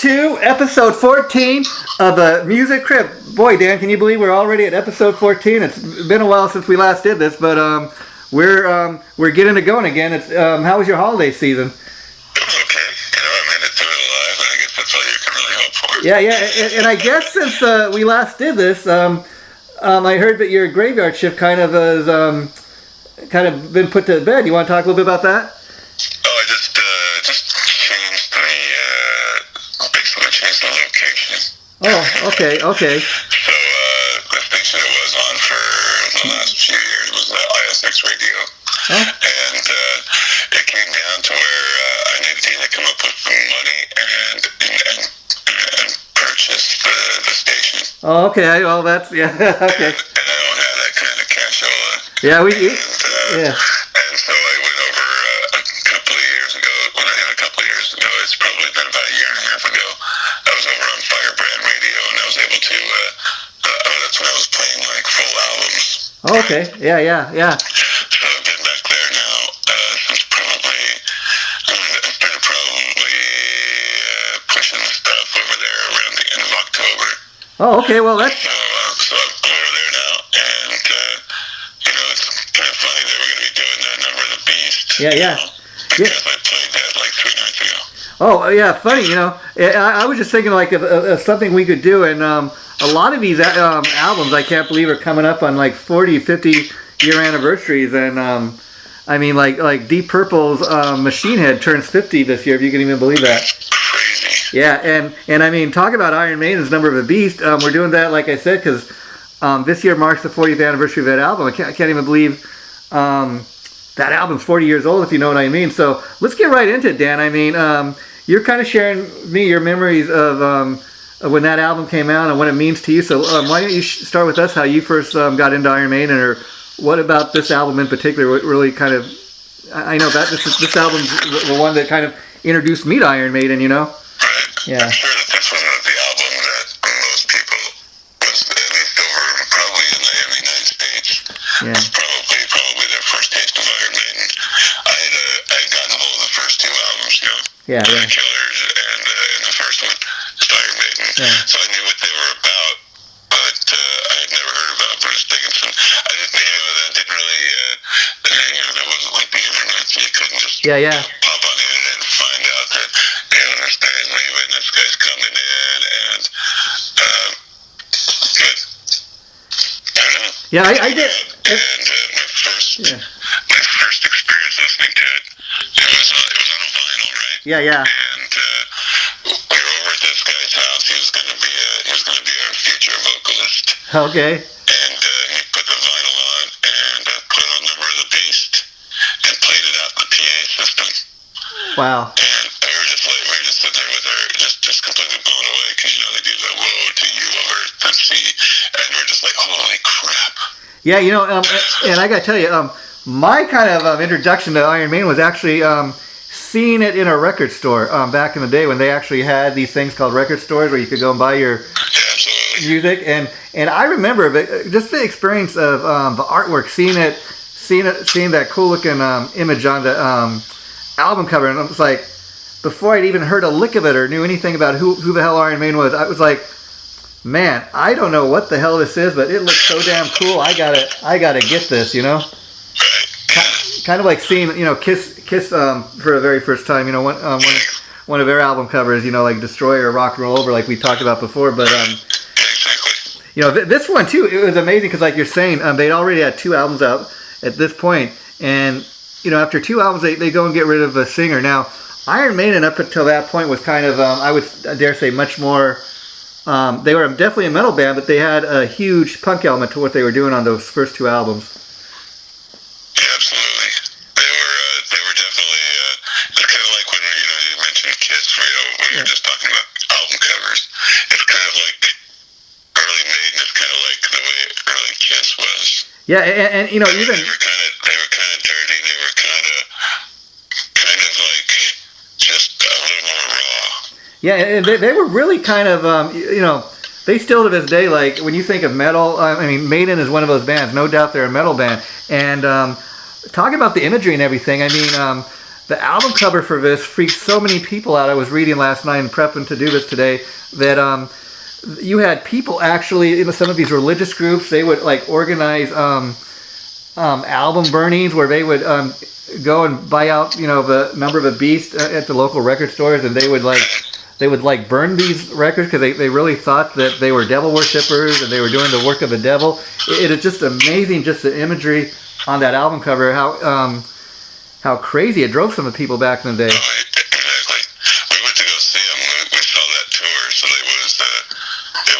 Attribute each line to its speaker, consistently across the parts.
Speaker 1: to episode 14 of the Music Crypt. Boy, Dan, can you believe we're already at episode 14? It's been a while since we last did this, but we're getting it going again. It's how was your holiday season?
Speaker 2: It was okay. I made it through it alive, and I guess that's all you can really hope for.
Speaker 1: Yeah, and I guess since we last did this, I heard that your graveyard shift kind of has been put to bed. You want to talk a little bit about that?
Speaker 2: Oh, I just changed the location.
Speaker 1: Oh, okay.
Speaker 2: So the station it was on for the last few years was the ISX radio.
Speaker 1: Oh.
Speaker 2: And it came down to where I needed to either come up with some money and purchase the station.
Speaker 1: Oh, okay. Well, that's okay.
Speaker 2: And I don't have that kind of cashola.
Speaker 1: Yeah,
Speaker 2: And so I went over a couple of years ago. When I got a couple of years ago, it's probably been about a year and a half ago. I was over on Firebrand Radio, and I was able to. That's when I was playing like full albums.
Speaker 1: Oh, okay. Yeah.
Speaker 2: So I've been back there now since probably. I've been probably pushing the stuff over there around the end of October.
Speaker 1: Oh, okay. Well, that's.
Speaker 2: So I'm over there now, and it's kind of funny that we're going to be doing the Number of the Beast.
Speaker 1: Yeah.
Speaker 2: Because I played that like 3 nights ago.
Speaker 1: Oh, yeah, funny, I was just thinking like of something we could do, and a lot of these albums, I can't believe, are coming up on like 40, 50-year anniversaries, and I mean, like Deep Purple's Machine Head turns 50 this year, if you can even believe that.
Speaker 2: Crazy.
Speaker 1: Yeah, and I mean, talk about Iron Maiden's Number of the Beast. We're doing that, like I said, because this year marks the 40th anniversary of that album. I can't even believe that album's 40 years old, if you know what I mean. So let's get right into it, Dan. I mean, you're kind of sharing me your memories of when that album came out and what it means to you. So why don't you start with us, how you first got into Iron Maiden, or what about this album in particular really kind of... I know that this album's the one that kind of introduced me to Iron Maiden,
Speaker 2: Right.
Speaker 1: Yeah.
Speaker 2: I'm sure that this was the album that most people was at least over probably in the United States.
Speaker 1: Yeah.
Speaker 2: Was probably their first taste of Iron Maiden. I had gotten hold of the first 2 albums,
Speaker 1: Yeah.
Speaker 2: Killers and the first one, Iron Maiden.
Speaker 1: Yeah.
Speaker 2: So I knew what they were about, but I had never heard about Bruce Dickinson. I didn't really, there wasn't like the internet, so you couldn't just pop on the internet and find out that, this guy's leaving, this guy's coming in, and, but, I don't know.
Speaker 1: Yeah, I did.
Speaker 2: And my first experience listening to it, it was on a vinyl, right?
Speaker 1: Yeah.
Speaker 2: And we were over at this guy's house. He was going to be our future vocalist.
Speaker 1: Okay.
Speaker 2: And he put the vinyl on and put on Number of the Beast and played it out in the PA system.
Speaker 1: Wow.
Speaker 2: And we were just sitting there with her, just completely blown away, because they do the "Woe to You" over MC, and we're just like, holy crap.
Speaker 1: Yeah, and I got to tell you, my kind of introduction to Iron Maiden was actually seeing it in a record store back in the day when they actually had these things called record stores where you could go and buy your music, and I remember just the experience of the artwork, seeing that cool looking image on the album cover, and I was like, before I'd even heard a lick of it or knew anything about who the hell Iron Maiden was, I was like, man, I don't know what the hell this is, but it looks so damn cool. I gotta get this, Kind of like seeing, Kiss for the very first time, one of their album covers, like Destroyer or Rock and Roll Over, like we talked about before. But this one too, it was amazing because, like you're saying, they'd already had 2 albums out at this point, and after 2 albums, they go and get rid of a singer. Now, Iron Maiden up until that point was kind of, I would dare say, much more. They were definitely a metal band, but they had a huge punk element to what they were doing on those first 2 albums.
Speaker 2: Yeah, absolutely. They were definitely. It's kind of like when you mentioned Kiss, when you're just talking about album covers. It's kind of like early Maiden. It's kind of like the way early Kiss was.
Speaker 1: Yeah, and even
Speaker 2: they were kind of dirty. They were kind of like just a little more raw.
Speaker 1: Yeah, and they were really kind of, they still to this day, like, when you think of metal, Maiden is one of those bands. No doubt they're a metal band. And talk about the imagery and everything. the album cover for this freaked so many people out. I was reading last night and prepping to do this today that you had people actually in some of these religious groups. They would like organize album burnings where they would go and buy out, you know, the Number of a Beast at the local record stores, and they would burn these records because they really thought that they were devil worshippers and they were doing the work of the devil. It is just amazing, just the imagery on that album cover, how crazy it drove some of the people back in the day.
Speaker 2: Exactly. We went to go see them when we saw that tour. So it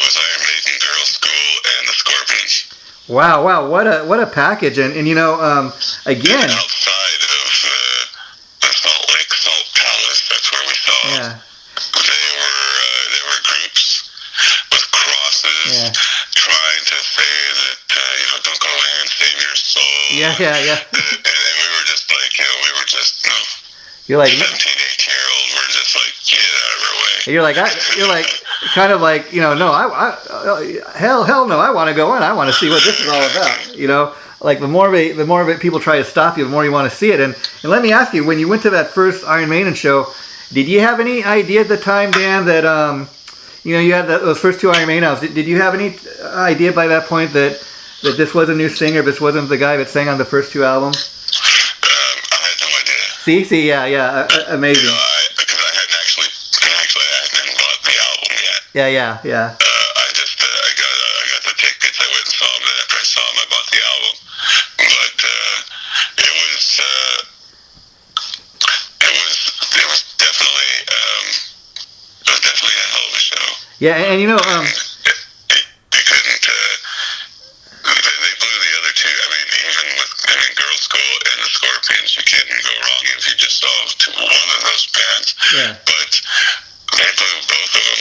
Speaker 2: was Iron Maiden, Girls' School, and the Scorpions.
Speaker 1: Wow, what a package, and you know, again.
Speaker 2: And outside of the Salt Lake Salt Palace, that's where we saw them.
Speaker 1: Yeah.
Speaker 2: They were groups with crosses trying to say that don't go away and save your soul.
Speaker 1: Yeah.
Speaker 2: And we were just like,
Speaker 1: You're like
Speaker 2: 17, 18-year-old. We're just like, get out of our way.
Speaker 1: You're like kind of like, you know, no, hell no, I want to go in. I want to see what this is all about. You know, like the more of it people try to stop you, the more you want to see it. And let me ask you, when you went to that first Iron Maiden show, did you have any idea at the time, Dan, that you had those first two Iron Maiden albums? Did you have any idea by that point that this was a new singer, this wasn't the guy that sang on the first two albums?
Speaker 2: I had no idea.
Speaker 1: See, yeah, amazing.
Speaker 2: Because I hadn't bought the album yet.
Speaker 1: Yeah.
Speaker 2: I got the tickets. I went and saw them. Then after I saw them, I bought the album. But it was definitely a hell of a show.
Speaker 1: Yeah, and you know,
Speaker 2: They couldn't. They blew the other two. I mean, even with Girls' School and the Scorpions, you couldn't go wrong if you just saw one of those bands.
Speaker 1: Yeah.
Speaker 2: But they blew both of them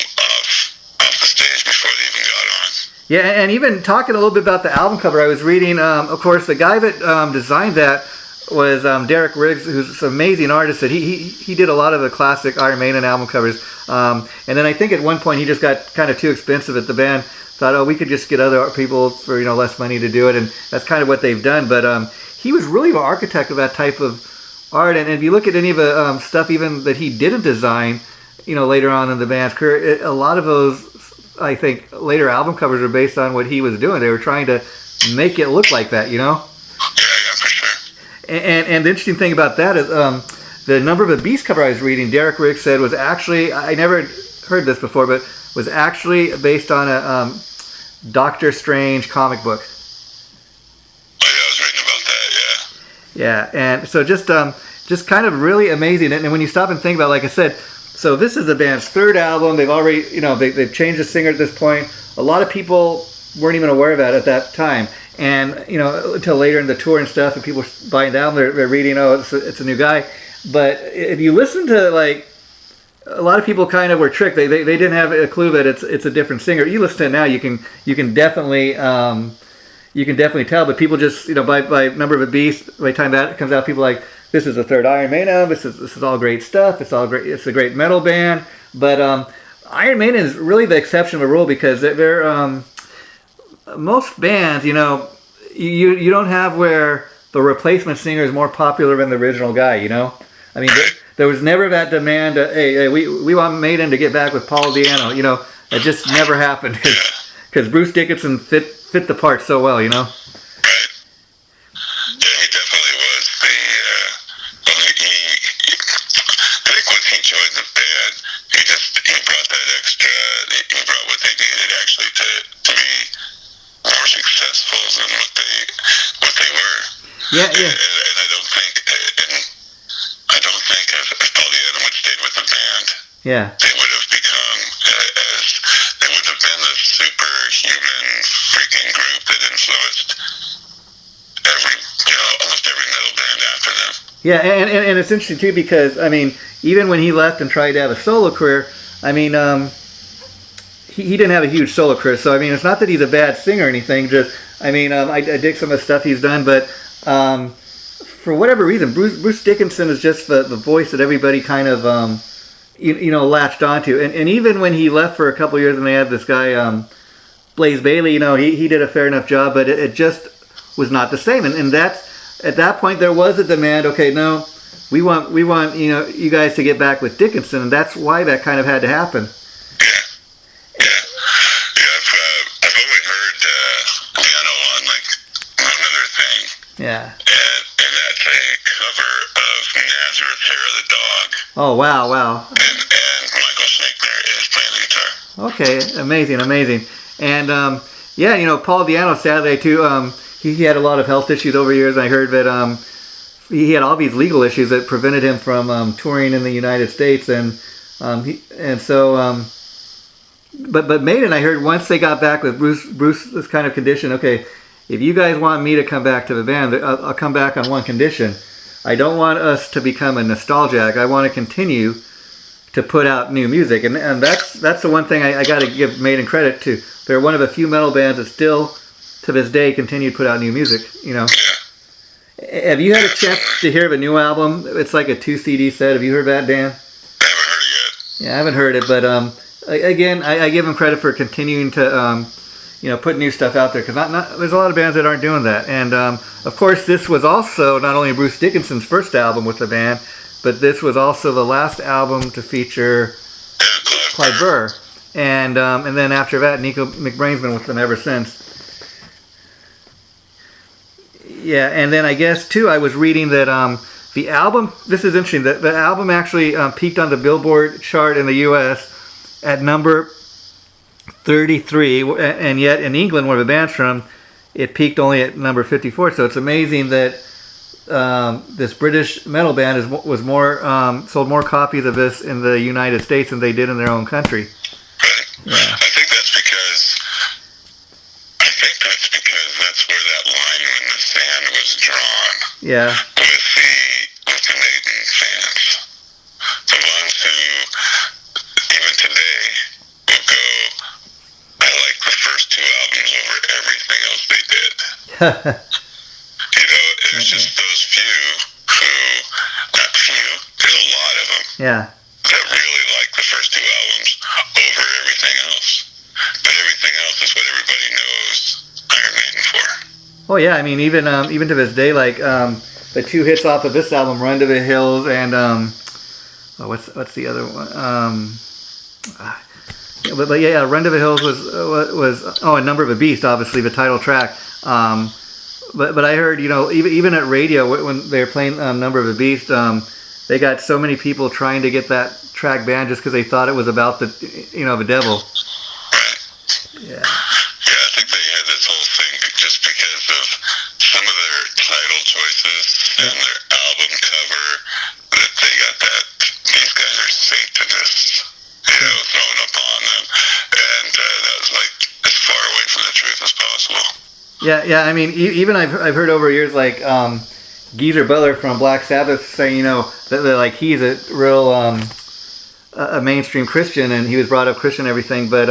Speaker 2: off the stage before they even got on.
Speaker 1: yeah, and even talking a little bit about the album cover, I was reading, of course, the guy that designed that was Derek Riggs, who's an amazing artist. That he did a lot of the classic Iron Maiden album covers. And then I think at one point he just got kind of too expensive at the band. Thought, we could just get other people for less money to do it, and that's kind of what they've done. But he was really the architect of that type of art. And if you look at any of the stuff even that he didn't design, later on in the band's career, a lot of those, I think, later album covers are based on what he was doing. They were trying to make it look like that,
Speaker 2: Yeah, for sure.
Speaker 1: And the interesting thing about that is the Number of a Beast cover I was reading, Derek Riggs said was actually, I never heard this before, but was actually based on a Doctor Strange comic book.
Speaker 2: Oh, yeah, I was reading about that,
Speaker 1: yeah. Yeah, and so just kind of really amazing. And when you stop and think about it, like I said, so this is the band's third album. They've already, they've changed the singer at this point. A lot of people weren't even aware of that at that time. And, until later in the tour and stuff, and people buying down, they're reading, it's a new guy. But if you listen to, a lot of people kind of were tricked. They didn't have a clue that it's a different singer. You listen to it now, you can definitely tell. But people just, by Number of a Beast, by the time that comes out, people are like, this is the third Iron Maiden album. This is all great stuff. It's all great. It's a great metal band. But Iron Maiden is really the exception of the rule, because they're most bands, you don't have where the replacement singer is more popular than the original guy. I mean, there was never that demand. Hey, we want Maiden to get back with Paul Di'Anno. That just never happened because Bruce Dickinson fit the part so well.
Speaker 2: Right. Yeah, he definitely was I think once he joined the band, he brought that extra. He brought what they needed actually to be more successful than what they were.
Speaker 1: Yeah.
Speaker 2: And I don't think if Paul Di'Anno had stayed with the band, they would have become they would have been the superhuman freaking group that influenced almost every metal band after them.
Speaker 1: Yeah, and it's interesting too, because I mean, even when he left and tried to have a solo career, I mean, he didn't have a huge solo career. So I mean, it's not that he's a bad singer or anything. Just I dig some of the stuff he's done, but for whatever reason, Bruce Dickinson is just the voice that everybody kind of latched onto. And even when he left for a couple of years, and they had this guy Blaze Bailey, he did a fair enough job, but it just was not the same. And that's at that point there was a demand. Okay, no, we want you guys to get back with Dickinson, and that's why that kind of had to happen.
Speaker 2: I've only heard piano on like one other thing.
Speaker 1: Yeah.
Speaker 2: And that's a cover of Nazareth Hair of the Dog.
Speaker 1: Oh wow.
Speaker 2: And Michael Schenker is playing the guitar.
Speaker 1: Okay, amazing. And Paul Di'Anno, sadly too, he had a lot of health issues over years. And I heard that he had all these legal issues that prevented him from touring in the United States, But Maiden, I heard once they got back with Bruce's kind of condition, okay, if you guys want me to come back to the band, I'll come back on one condition. I don't want us to become a nostalgia act. I want to continue to put out new music. And that's the one thing I got to give Maiden credit to. They're one of a few metal bands that still, to this day, continue to put out new music, Have you had a chance to hear of a new album? It's like a 2 CD set. Have you heard that, Dan?
Speaker 2: I haven't heard it yet.
Speaker 1: Yeah, I haven't heard it, but again, I give them credit for continuing to, put new stuff out there, because there's a lot of bands that aren't doing that. And of course, this was also not only Bruce Dickinson's first album with the band, but this was also the last album to feature Clive Burr. And then after that, Nico McBrain's been with them ever since. Yeah, and then I guess too, I was reading that the album. This is interesting. The album actually peaked on the Billboard chart in the U.S. at number 33, and yet in England, where the band's from, it peaked only at number 54. So it's amazing that this British metal band sold more copies of this in the United States than they did in their own country.
Speaker 2: Yeah. I think that's because that's where that line in the sand was drawn.
Speaker 1: Yeah.
Speaker 2: With the Maiden fans, the ones who even today will go, I like the first 2 albums over everything else they did. It was just those few who, not few, there's a lot of them.
Speaker 1: Yeah.
Speaker 2: That really like the first 2 albums over everything else. But everything else is what everybody knows Iron Maiden for.
Speaker 1: Oh yeah, I mean even to this day, like the 2 hits off of this album, "Run to the Hills" and what's the other one? "Run to the Hills" was "A Number of a Beast," obviously the title track. But I heard even at radio when they were playing "Number of a Beast," they got so many people trying to get that track banned just because they thought it was about the devil. Yeah.
Speaker 2: Yeah, I think they had this whole thing just because of some of their title choices and their album cover, that they got that these guys are Satanists, thrown upon them, and that was like as far away from the truth as possible.
Speaker 1: Yeah. I mean, even I've heard over years like Geezer Butler from Black Sabbath saying that like he's a real a mainstream Christian, and he was brought up Christian and everything, but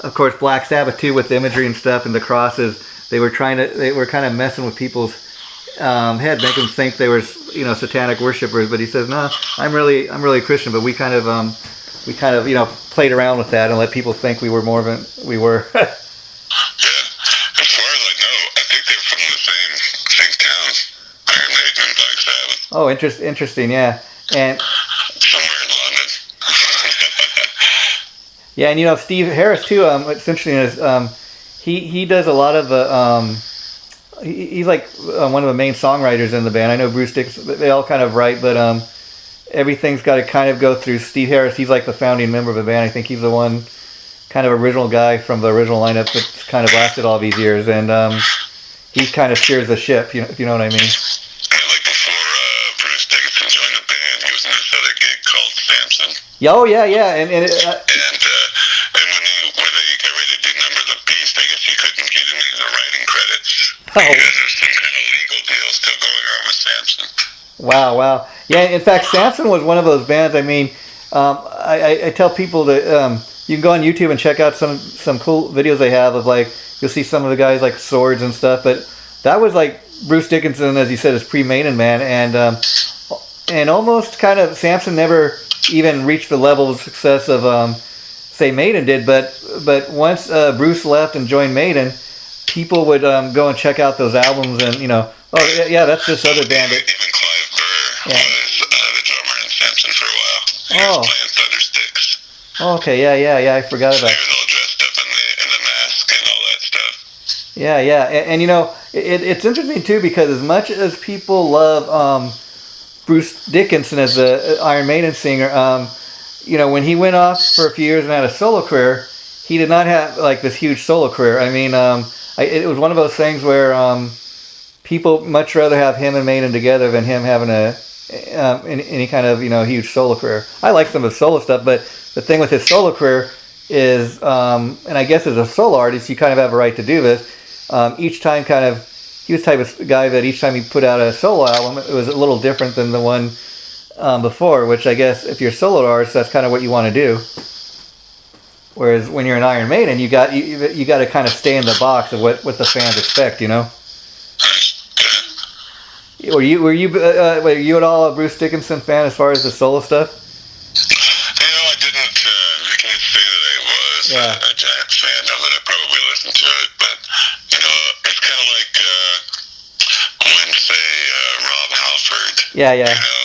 Speaker 1: of course, Black Sabbath too, with the imagery and stuff and the crosses, they were kind of messing with people's head, make them think they were satanic worshipers. But he says, no, I'm really Christian. But we kind of played around with that and let people think we were more than we were.
Speaker 2: Yeah, as far as I know, I think they're from the same town, Iron Maiden and Black Sabbath.
Speaker 1: Oh, interesting, yeah, and.
Speaker 2: Somewhere in London.
Speaker 1: Yeah, and Steve Harris too. What's interesting is he does a lot of he's like one of the main songwriters in the band. I know Bruce Dickinson, they all kind of write, but everything's got to kind of go through Steve Harris. He's like the founding member of the band. I think he's the one kind of original guy from the original lineup that's kind of lasted all these years, and he kind of steers the ship. If you know what I mean.
Speaker 2: Like before Bruce Dickinson joined the band, he was in this other gig called Samson.
Speaker 1: Oh yeah, and when they got ready to do Number of the Beast, I guess he couldn't get any of the writing credits because there's some kind of legal deal still going on with Samson. Wow. Yeah, in fact, Samson was one of those bands. I mean, I tell people that you can go on YouTube and check out some cool videos they have of like you'll see some of the guys like swords and stuff, but that was like Bruce Dickinson, as you said, is pre-Maiden man, and almost kind of Samson never even reached the level of success of say Maiden did, but once Bruce left and joined Maiden, people would go and check out those albums, and oh yeah, that's this other band.
Speaker 2: Even Clive Burr was He was playing Thunder Sticks.
Speaker 1: Oh, okay, yeah. I forgot about.
Speaker 2: He was all dressed up in the mask and all that stuff.
Speaker 1: Yeah, and you know, it's interesting too because as much as people love Bruce Dickinson as the Iron Maiden singer, you know, when he went off for a few years and had a solo career, he did not have like this huge solo career. I mean, it was one of those things where people much rather have him and Maiden together than him having any kind of, you know, huge solo career. I like some of his solo stuff, but the thing with his solo career is, and I guess as a solo artist, you kind of have a right to do this. Each time he was the type of guy that each time he put out a solo album, it was a little different than the one before, which I guess if you're a solo artist, that's kind of what you want to do. Whereas when you're an Iron Maiden, you got to kind of stay in the box of what the fans expect, you know. Were you at all a Bruce Dickinson fan as far as the solo stuff?
Speaker 2: You know, I didn't. I can't say that I was a giant fan of it. I probably listened to it, but you know, it's kind of like when say Rob Halford.
Speaker 1: Yeah.
Speaker 2: You know,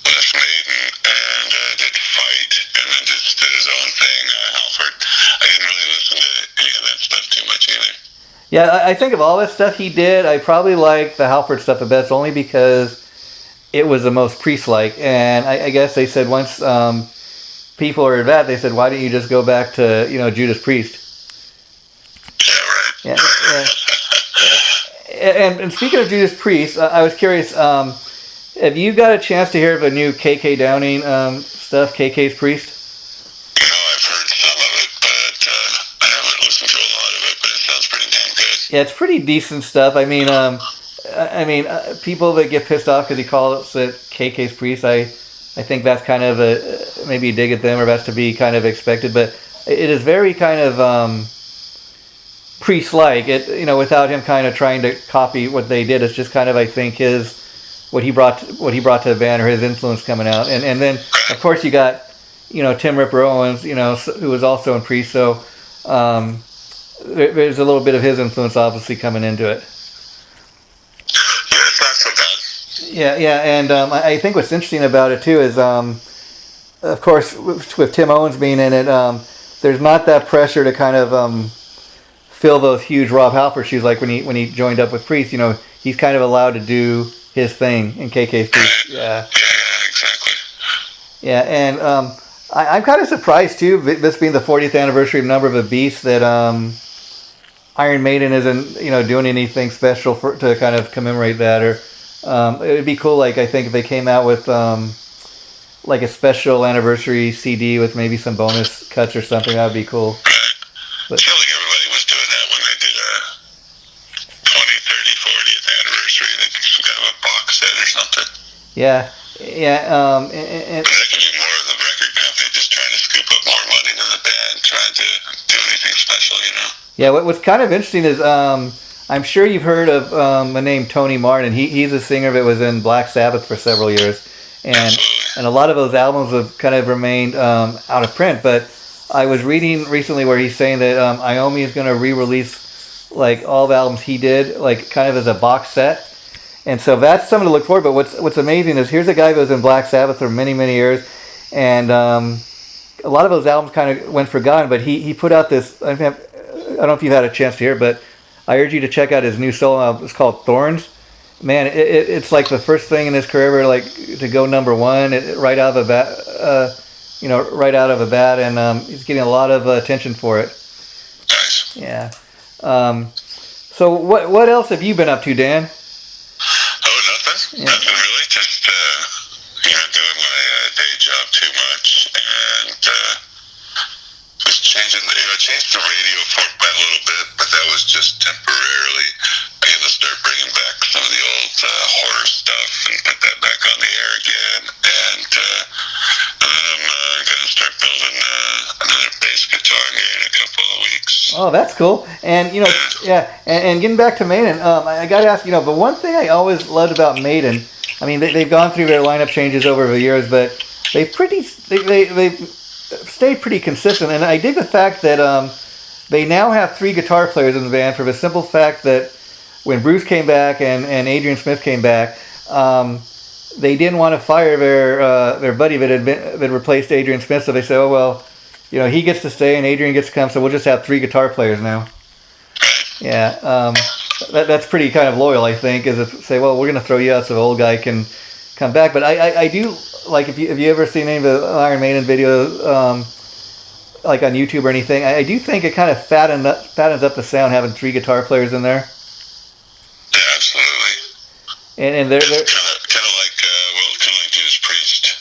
Speaker 2: left Maiden and did Fight, and then just did his own thing. Halford. I didn't really listen to any of that stuff too much either.
Speaker 1: Yeah, I think of all that stuff he did, I probably like the Halford stuff the best, only because it was the most Priest-like. And I guess they said once people heard that, they said, why don't you just go back to, you know, Judas Priest?
Speaker 2: Yeah, right.
Speaker 1: Yeah. And speaking of Judas Priest, I was curious, have you got a chance to hear of the new KK Downing stuff, KK's Priest?
Speaker 2: You know, I've heard some of it, but I haven't listened to a lot of it, but it sounds pretty damn good.
Speaker 1: Yeah, it's pretty decent stuff. I mean, people that get pissed off because he calls it KK's Priest, I think that's kind of maybe a dig at them, or that's to be kind of expected. But it is very kind of Priest-like. It, you know, without him kind of trying to copy what they did. It's just kind of, I think, what he brought to the band, or his influence coming out. And then of course you got, you know, Tim Ripper Owens, you know, who was also in Priest. So there's a little bit of his influence obviously coming into it.
Speaker 2: Yeah, it's not so bad.
Speaker 1: Yeah, and I think what's interesting about it too is, of course, with Tim Owens being in it, there's not that pressure to kind of fill those huge Rob Halford shoes like when he joined up with Priest. You know, he's kind of allowed to do his thing in KK's Priest. Yeah,
Speaker 2: exactly.
Speaker 1: Yeah, and I'm kind of surprised too, this being the 40th anniversary of Number of the Beast, that Iron Maiden isn't, you know, doing anything special to kind of commemorate that. Or it would be cool, like, I think if they came out with like a special anniversary CD with maybe some bonus cuts or something, that would be cool.
Speaker 2: But I feel like everybody was doing that when they did a 20, 30, 40th anniversary. They just got a box set or something.
Speaker 1: Yeah.
Speaker 2: But that could be more of the record company just trying to scoop up more money than the band trying to do anything special, you know?
Speaker 1: Yeah, what's kind of interesting is I'm sure you've heard of the name Tony Martin. He's a singer that was in Black Sabbath for several years. And a lot of those albums have kind of remained out of print. But I was reading recently where he's saying that Iommi is going to re-release like all the albums he did, like kind of as a box set. And so that's something to look forward to. But what's amazing is here's a guy that was in Black Sabbath for many, many years. And a lot of those albums kind of went forgotten. But he put out this, I don't know if you've had a chance to hear, but I urge you to check out his new solo album. It's called Thorns. Man, it's like the first thing in his career, like to go number one right out of a bat. Right out of a bat, and he's getting a lot of attention for it.
Speaker 2: Nice.
Speaker 1: Yeah. So what else have you been up to, Dan?
Speaker 2: Oh, nothing. Yeah. Nothing really. Just doing my day job too much, and just changed the radio format a little bit, but that was just temporarily. I'm gonna start bringing back some of the old horror stuff and put that back on the air again, and then I'm gonna start building another bass guitar here in a couple of weeks.
Speaker 1: Oh, that's cool. And and getting back to Maiden, I got to ask, the one thing I always loved about Maiden, I mean, they've gone through their lineup changes over the years, but they've stayed pretty consistent. And I dig the fact that they now have 3 guitar players in the band, for the simple fact that when Bruce came back and Adrian Smith came back, they didn't want to fire their buddy that had replaced Adrian Smith, so they said, oh well, he gets to stay and Adrian gets to come, so we'll just have 3 guitar players now. Yeah, that's pretty kind of loyal, I think, is to say, well, we're going to throw you out so the old guy can come back. But I do like, if you ever seen any of the Iron Maiden videos, like on YouTube or anything, I do think it kind of fattens up the sound having 3 guitar players in there.
Speaker 2: Yeah, absolutely.
Speaker 1: And they're
Speaker 2: kind of like Judas Priest.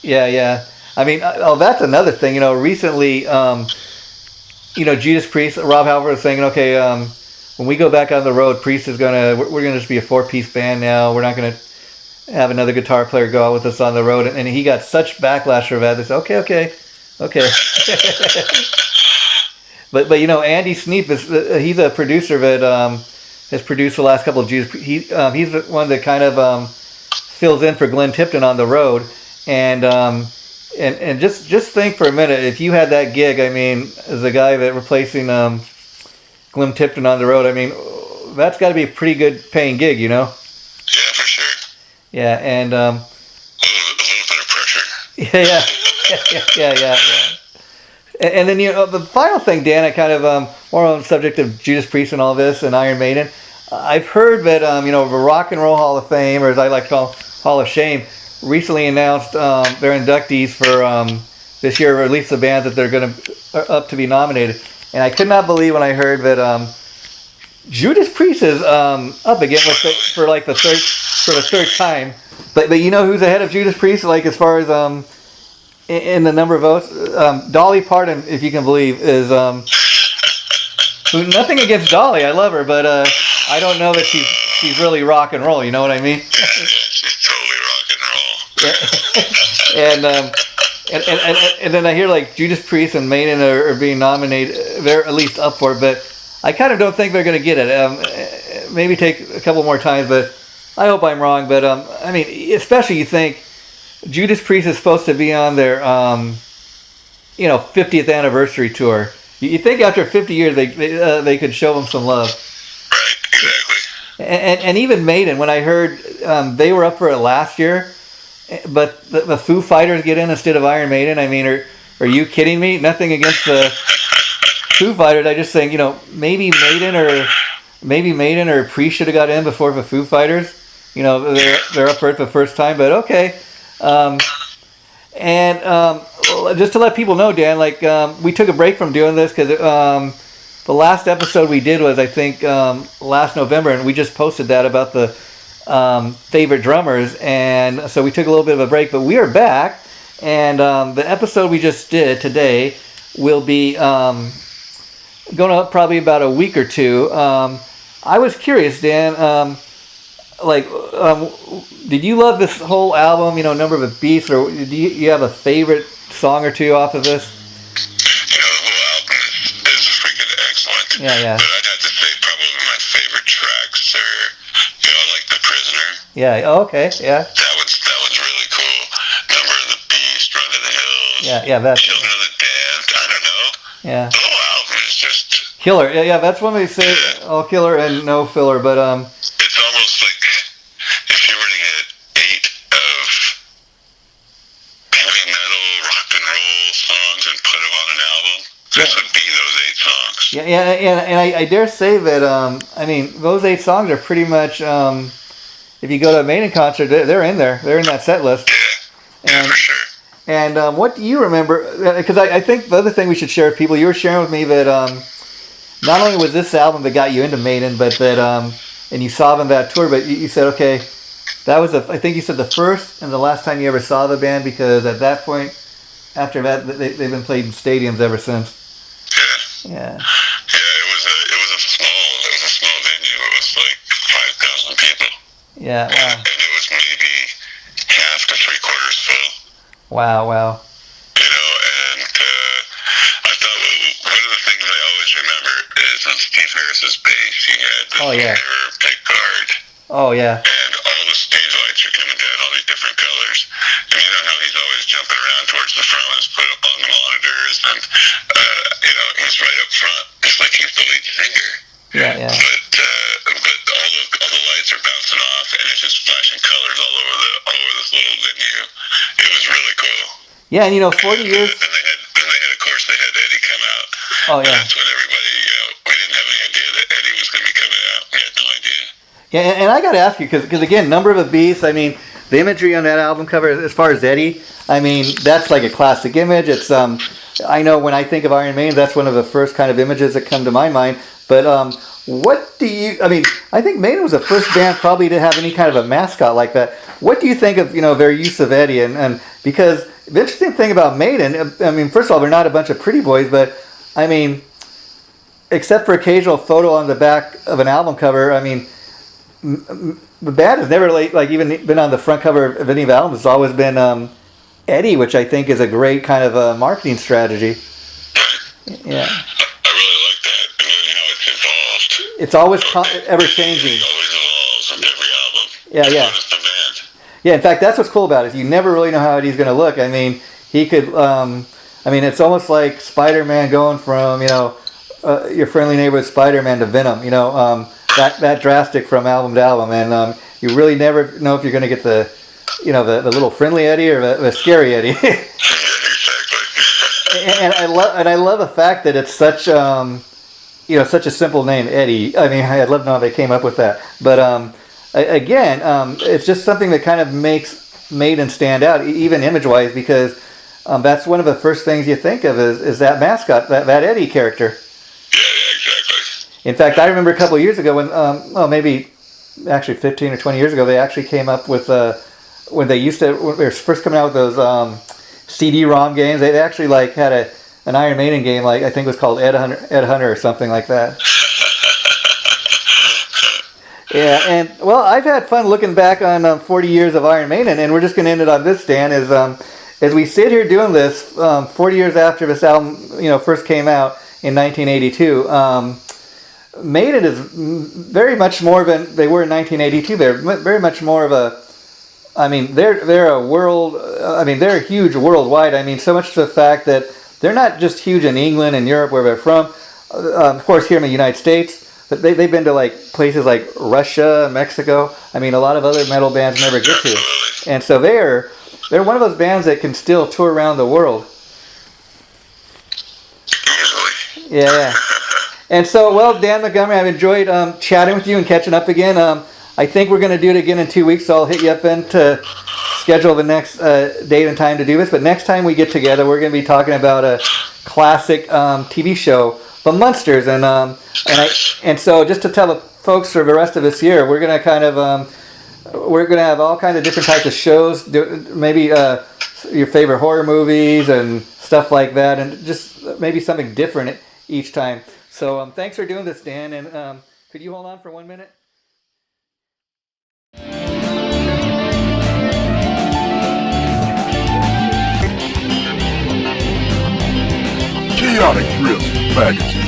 Speaker 1: Yeah. I mean, that's another thing. Recently, Judas Priest, Rob Halford was saying, okay, when we go back on the road, Priest is we're gonna just be a 4-piece band now. We're not gonna have another guitar player go out with us on the road. And he got such backlash for that. They said, okay. but Andy Sneap he's a producer that has produced the last couple of Judas. He's the one that kind of fills in for Glenn Tipton on the road, and just think for a minute, if you had that gig, I mean, as a guy that replacing Glenn Tipton on the road, I mean, that's got to be a pretty good paying gig,
Speaker 2: Yeah, for sure.
Speaker 1: Yeah, and
Speaker 2: a little bit of pressure.
Speaker 1: Yeah. And then the final thing, Dan, I kind of more on the subject of Judas Priest and all this and Iron Maiden. I've heard that the Rock and Roll Hall of Fame, or as I like to call Hall of Shame, recently announced their inductees for this year, or at least the bands that they're going to up to be nominated. And I could not believe when I heard that Judas Priest is up again for the third time. But you know who's ahead of Judas Priest, like as far as in the number of votes? Dolly Parton, if you can believe, is nothing against Dolly. I love her, but I don't know that she's really rock and roll. You know what I mean?
Speaker 2: Yeah, she's totally rock and roll.
Speaker 1: and then I hear like Judas Priest and Maiden are being nominated. They're at least up for it, but I kind of don't think they're going to get it. Maybe take a couple more times, but I hope I'm wrong. But I mean, especially you think Judas Priest is supposed to be on their 50th anniversary tour. You think after 50 years they could show them some love.
Speaker 2: Right, exactly.
Speaker 1: And even Maiden, when I heard they were up for it last year, but the Foo Fighters get in instead of Iron Maiden. I mean, are you kidding me? Nothing against the Foo Fighters. I just saying, maybe Maiden or Priest should have got in before the Foo Fighters. They're up for it for the first time, but okay. Just to let people know, Dan, like we took a break from doing this because the last episode we did was, I think, last November, and we just posted that about the favorite drummers, and so we took a little bit of a break, but we are back, and the episode we just did today will be going up probably about a week or two. I was curious, Dan, did you love this whole album, Number of the Beast, or do you have a favorite song or two off of this?
Speaker 2: The whole album is freaking excellent.
Speaker 1: Yeah.
Speaker 2: But I'd have to say probably my favorite tracks are, like The Prisoner.
Speaker 1: Yeah, okay, yeah.
Speaker 2: That one's really cool. Number of the Beast, Run to the Hills.
Speaker 1: Yeah, that's...
Speaker 2: Children of the Damned, I don't know.
Speaker 1: Yeah.
Speaker 2: The whole album is just...
Speaker 1: Killer, yeah, that's when they say all killer and no filler, but
Speaker 2: it's almost like if you were to get 8 of heavy metal, rock and roll songs and put them on an album, this would be those 8 songs.
Speaker 1: Yeah, and I dare say that, those 8 songs are pretty much, if you go to a Maiden concert, they're in there. They're in that set list.
Speaker 2: Yeah, for sure.
Speaker 1: And what do you remember? Because I think the other thing we should share with people, you were sharing with me that not only was this album that got you into Maiden, but that, and you saw them that tour, but you said, okay, that was, I think you said the first and the last time you ever saw the band, because at that point, after that, they've been played in stadiums ever since. Yeah.
Speaker 2: Yeah, it was a small venue. It was like 5,000 people.
Speaker 1: Yeah, wow.
Speaker 2: And it was maybe half to 3/4 full.
Speaker 1: Wow.
Speaker 2: And I thought one of the things I always remember is on Steve Harris's bass, he had the mirror pick guard.
Speaker 1: Oh, yeah.
Speaker 2: And all the stage lights are coming down, all these different colors. And you know how he's always jumping around towards the front, he's put up on the monitors, and he's right up front. It's like he's the lead singer.
Speaker 1: Yeah.
Speaker 2: But all the lights are bouncing off, and it's just flashing colors all over the
Speaker 1: Yeah, and 40 years.
Speaker 2: Of course, they had Eddie come out.
Speaker 1: Oh yeah.
Speaker 2: That's when everybody, we didn't have any idea that Eddie was going to be coming out. We had no idea.
Speaker 1: Yeah, and I got to ask you because again, Number of a Beast. I mean, the imagery on that album cover, as far as Eddie, I mean, that's like a classic image. It's I know when I think of Iron Maiden, that's one of the first kind of images that come to my mind. But what do you? I mean, I think Maiden was the first band probably to have any kind of a mascot like that. What do you think of their use of Eddie? And because the interesting thing about Maiden, I mean, first of all, they're not a bunch of pretty boys, but I mean, except for occasional photo on the back of an album cover, I mean, the band has never like even been on the front cover of any of the albums. It's always been Eddie, which I think is a great kind of a marketing strategy. Yeah.
Speaker 2: I really like that. And then how it's evolved.
Speaker 1: It's always ever changing.
Speaker 2: It always evolves on every album.
Speaker 1: Yeah.
Speaker 2: It's the band.
Speaker 1: Yeah, in fact, that's what's cool about it. Is you never really know how Eddie's going to look. I mean, he could. I mean, it's almost like Spider-Man going from your friendly neighborhood Spider-Man to Venom. That drastic from album to album, and you really never know if you're going to get the little friendly Eddie or the scary Eddie.
Speaker 2: Exactly.
Speaker 1: And I love the fact that it's such such a simple name, Eddie. I mean, I'd love to know how they came up with that. But again, it's just something that kind of makes Maiden stand out, even image-wise, because that's one of the first things you think of is that mascot, that Eddie character.
Speaker 2: Yeah, exactly.
Speaker 1: In fact, I remember a couple of years ago when, maybe actually 15 or 20 years ago, they actually came up with when they were first coming out with those CD-ROM games. They actually had an Iron Maiden game, I think it was called Ed Hunter or something like that. Yeah, and well, I've had fun looking back on 40 years of Iron Maiden, and we're just going to end it on this, Dan, as we sit here doing this 40 years after this album first came out in 1982. Maiden is very much more than they were in 1982. They're very much more of a, I mean, they're a world, I mean, they're huge worldwide. I mean, so much to the fact that they're not just huge in England and Europe where they're from. Of course, here in the United States, but they've been to places like Russia, Mexico. I mean, a lot of other metal bands never get to. And so they're one of those bands that can still tour around the world. Yeah. And so, well, Dan Montgomery, I've enjoyed chatting with you and catching up again. I think we're going to do it again in 2 weeks, so I'll hit you up then to schedule the next date and time to do this. But next time we get together, we're going to be talking about a classic TV show, The Munsters. And so just to tell the folks for the rest of this year, we're going to kind of we're going to have all kinds of different types of shows, maybe your favorite horror movies and stuff like that, and just maybe something different each time. So thanks for doing this, Dan, and could you hold on for 1 minute?
Speaker 3: Chaotic Riffs Magazine.